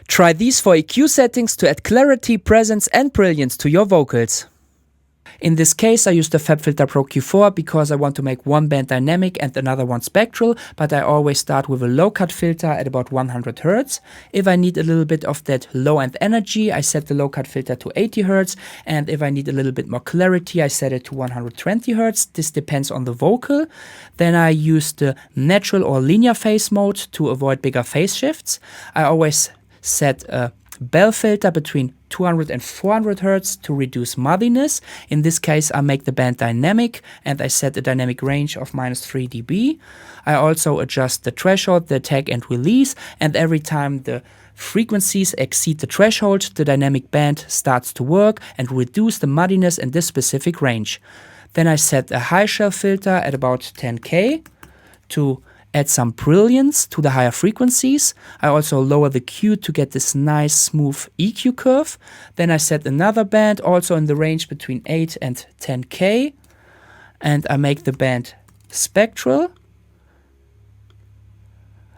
Try these 4 EQ settings to add clarity, presence and brilliance to your vocals. In this case, I used the FabFilter Pro Q4 because I want to make one band dynamic and another one spectral, but I always start with a low cut filter at about 100 Hz. If I need a little bit of that low end energy, I set the low cut filter to 80 Hz, and if I need a little bit more clarity, I set it to 120 Hz. This depends on the vocal. Then I use the natural or linear phase mode to avoid bigger phase shifts. I always set a bell filter between 200 and 400 Hz to reduce muddiness. In this case, I make the band dynamic and I set a dynamic range of -3 dB. I also adjust the threshold, the attack and release, and every time the frequencies exceed the threshold, the dynamic band starts to work and reduce the muddiness in this specific range. Then I set a high shelf filter at about 10K to add some brilliance to the higher frequencies. I also lower the Q to get this nice smooth EQ curve. Then I set another band also in the range between 8 and 10K, and I make the band spectral.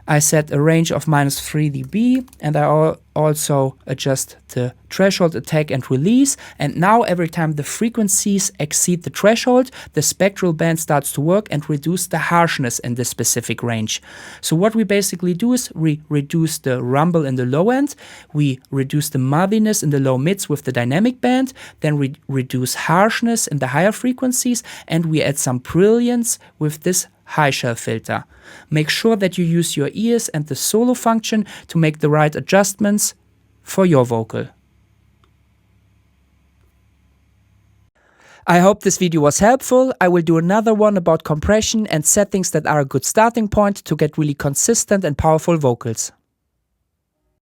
I set a range of -3 dB, and I also adjust the threshold, attack and release. And now every time the frequencies exceed the threshold, the spectral band starts to work and reduce the harshness in this specific range. So what we basically do is we reduce the rumble in the low end, we reduce the muddiness in the low mids with the dynamic band, then we reduce harshness in the higher frequencies, and we add some brilliance with this high shelf filter. Make sure that you use your ears and the solo function to make the right adjustments for your vocal. I hope this video was helpful. I will do another one about compression and settings that are a good starting point to get really consistent and powerful vocals.